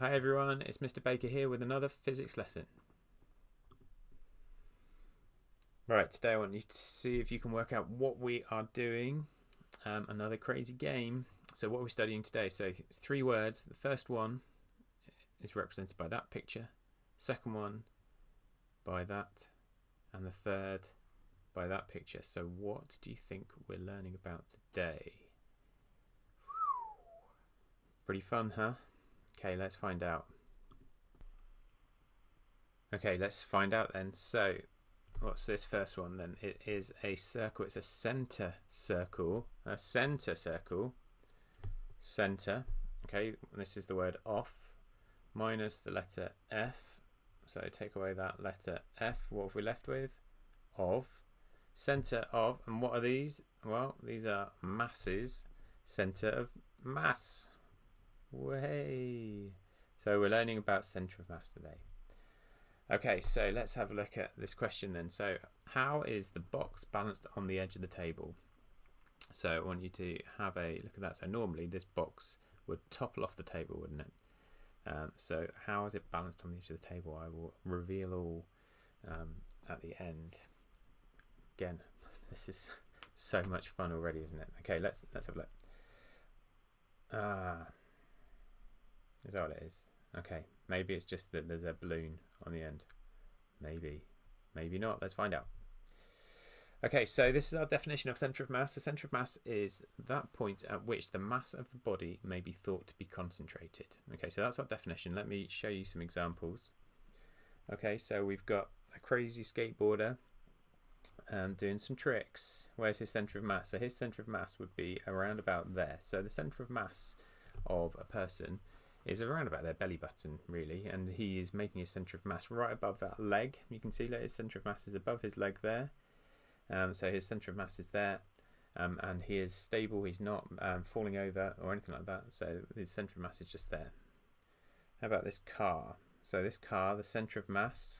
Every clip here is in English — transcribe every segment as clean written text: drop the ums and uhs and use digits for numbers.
Hi everyone, it's Mr. Baker here with another physics lesson. Right, today I want you to see if you can work out what we are doing. Another crazy game. So what are we studying today? So 3 words. The first one is represented by that picture. Second one by that. And the third by that picture. So what do you think we're learning about today? Pretty fun, huh? Okay, let's find out. Okay, let's find out then. So, what's this first one then? It is a circle. It's a center circle. A center circle. Center. Okay, this is the word off minus the letter F. So take away that letter F. What have we left with? Of. Center of. And what are these? Well, these are masses. Center of mass. Way. So we're learning about center of mass today. Okay, so let's have a look at this question then. So how is the box balanced on the edge of the table? So I want you to have a look at that. So normally this box would topple off the table, wouldn't it? So how is it balanced on the edge of the table? I will reveal all at the end. Again, this is so much fun already, isn't it? Okay, let's have a look. Is that what it is? Okay, maybe it's just that there's a balloon on the end. Maybe not. Let's find out. Okay, so this is our definition of centre of mass. The centre of mass is that point at which the mass of the body may be thought to be concentrated. Okay, so that's our definition. Let me show you some examples. Okay, so we've got a crazy skateboarder doing some tricks. Where's his centre of mass? So his centre of mass would be around about there. So the centre of mass of a person is around about their belly button, really, and he is making his centre of mass right above that leg. You can see that his centre of mass is above his leg there. So his centre of mass is there, and he is stable. He's not falling over or anything like that. So his centre of mass is just there. How about this car? So this car, the centre of mass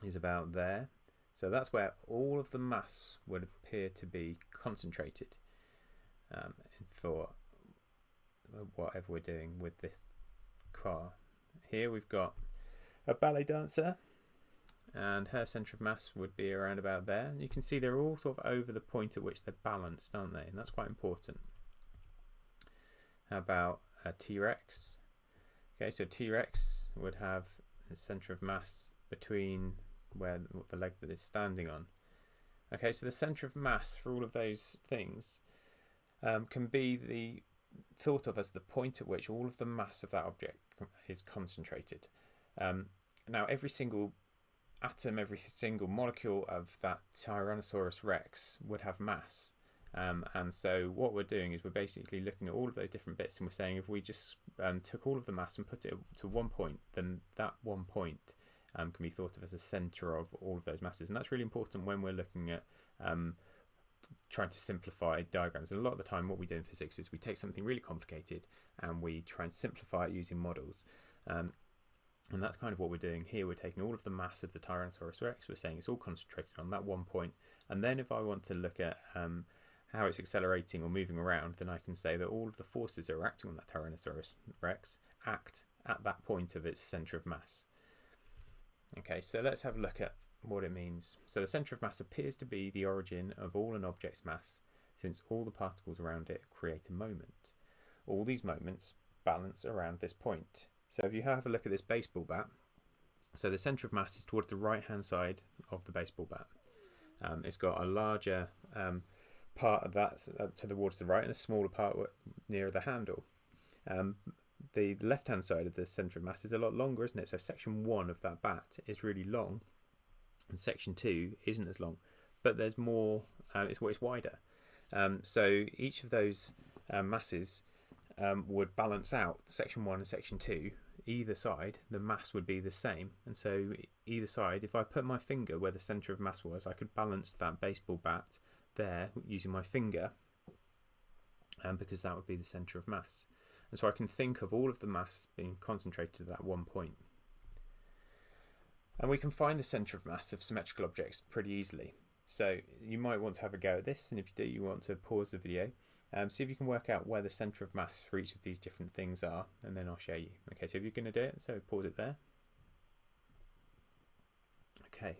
is about there. So that's where all of the mass would appear to be concentrated for whatever we're doing with this car. Here we've got a ballet dancer, and her centre of mass would be around about there. And you can see they're all sort of over the point at which they're balanced, aren't they? And that's quite important. How about a T-Rex? Okay, so T-Rex would have a centre of mass between where the leg that it's standing on. Okay, so the centre of mass for all of those things can be thought of as the point at which all of the mass of that object is concentrated. Now, every single atom, every single molecule of that Tyrannosaurus Rex would have mass. And so what we're doing is we're basically looking at all of those different bits, and we're saying if we just took all of the mass and put it to one point, then that one point can be thought of as the centre of all of those masses. And that's really important when we're looking at trying to simplify diagrams. And a lot of the time what we do in physics is we take something really complicated and we try and simplify it using models. And that's kind of what we're doing here. We're taking all of the mass of the Tyrannosaurus Rex, we're saying it's all concentrated on that one point, and then if I want to look at how it's accelerating or moving around, then I can say that all of the forces that are acting on that Tyrannosaurus Rex act at that point of its centre of mass. Okay, so let's have a look at what it means. So the centre of mass appears to be the origin of all an object's mass, since all the particles around it create a moment. All these moments balance around this point. So if you have a look at this baseball bat, so the centre of mass is towards the right hand side of the baseball bat. It's got a larger part of that towards the right and a smaller part nearer the handle. The left hand side of the centre of mass is a lot longer, isn't it? So section 1 of that bat is really long, and section 2 isn't as long, but there's more, it's wider. So each of those masses would balance out. Section 1 and section 2, either side, the mass would be the same. And so either side, if I put my finger where the centre of mass was, I could balance that baseball bat there using my finger, because that would be the centre of mass. And so I can think of all of the mass being concentrated at that one point. And we can find the centre of mass of symmetrical objects pretty easily. So you might want to have a go at this, and if you do, you want to pause the video See if you can work out where the centre of mass for each of these different things are, and then I'll show you. Okay, so if you're going to do it, so pause it there. Okay,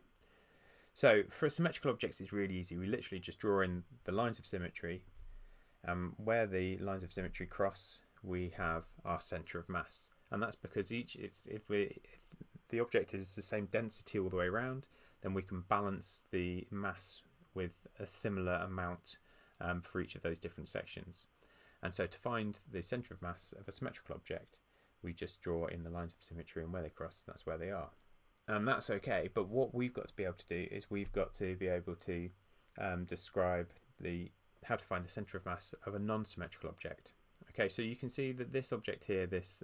so for symmetrical objects it's really easy. We literally just draw in the lines of symmetry. Where the lines of symmetry cross, we have our centre of mass, and that's because if the object is the same density all the way around, then we can balance the mass with a similar amount for each of those different sections. And so to find the centre of mass of a symmetrical object, we just draw in the lines of symmetry, and where they cross, that's where they are. And that's okay, but what we've got to be able to do is we've got to be able to describe how to find the centre of mass of a non-symmetrical object. Okay, so you can see that this object here, this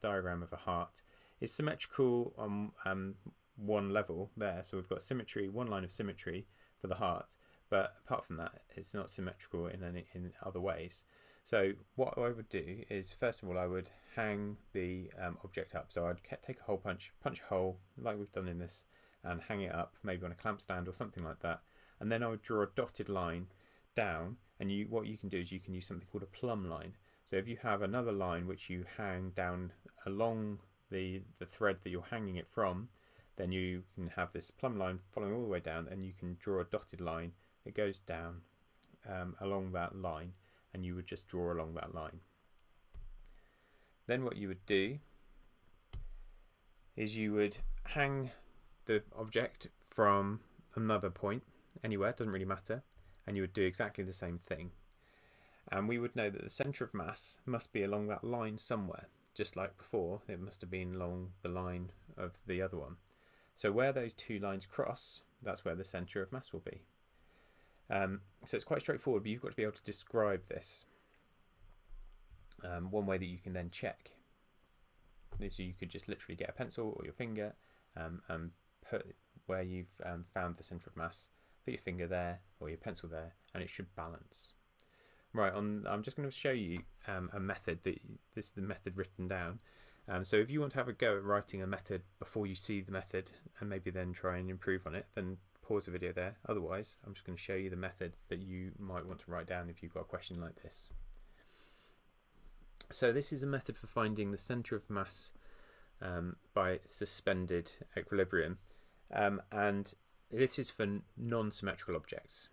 diagram of a heart, is symmetrical on one level there. So we've got symmetry, one line of symmetry for the heart, but apart from that, it's not symmetrical in other ways. So what I would do is, first of all, I would hang the object up. So I'd take a hole punch a hole like we've done in this, and hang it up, maybe on a clamp stand or something like that. And then I would draw a dotted line down, and what you can do is you can use something called a plumb line. So if you have another line which you hang down along the thread that you're hanging it from, then you can have this plumb line following all the way down, and you can draw a dotted line that goes down along that line, and you would just draw along that line. Then what you would do is you would hang the object from another point, anywhere, doesn't really matter, and you would do exactly the same thing. And we would know that the centre of mass must be along that line somewhere, just like before, it must have been along the line of the other one. So where those two lines cross, that's where the centre of mass will be. So it's quite straightforward, but you've got to be able to describe this. One way that you can then check is you could just literally get a pencil or your finger and put where you've found the centre of mass, put your finger there or your pencil there, and it should balance. Right, I'm just going to show you a method. This is the method written down. So if you want to have a go at writing a method before you see the method and maybe then try and improve on it, then pause the video there. Otherwise, I'm just going to show you the method that you might want to write down if you've got a question like this. So this is a method for finding the centre of mass by suspended equilibrium, and this is for non-symmetrical objects.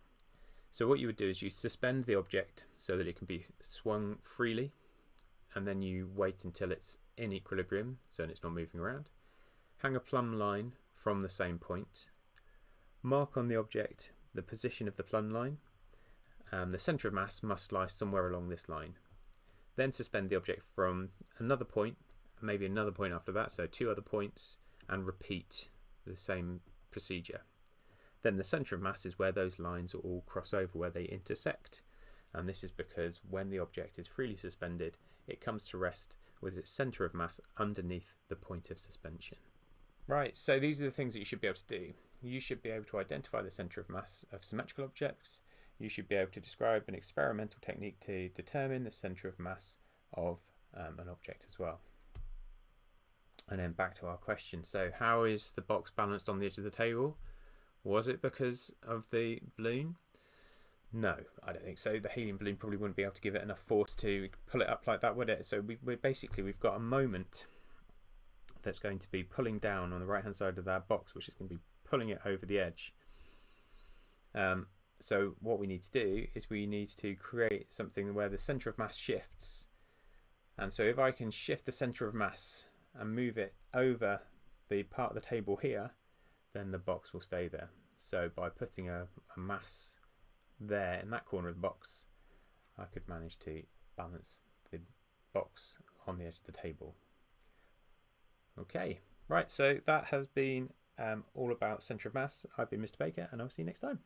So what you would do is you suspend the object so that it can be swung freely, and then you wait until it's in equilibrium so it's not moving around. Hang a plumb line from the same point. Mark on the object the position of the plumb line. The centre of mass must lie somewhere along this line. Then suspend the object from another point, maybe another point after that, so 2 other points, and repeat the same procedure. Then the centre of mass is where those lines all cross over, where they intersect. And this is because when the object is freely suspended, it comes to rest with its centre of mass underneath the point of suspension. Right, so these are the things that you should be able to do. You should be able to identify the centre of mass of symmetrical objects. You should be able to describe an experimental technique to determine the centre of mass of an object as well. And then back to our question. So how is the box balanced on the edge of the table? Was it because of the balloon? No, I don't think so. The helium balloon probably wouldn't be able to give it enough force to pull it up like that, would it? So we've got a moment that's going to be pulling down on the right hand side of that box, which is going to be pulling it over the edge. So what we need to do is we need to create something where the centre of mass shifts. And so if I can shift the centre of mass and move it over the part of the table here, then the box will stay there. So by putting a mass there in that corner of the box, I could manage to balance the box on the edge of the table. Okay, right, so that has been all about centre of mass. I've been Mr. Baker, and I'll see you next time.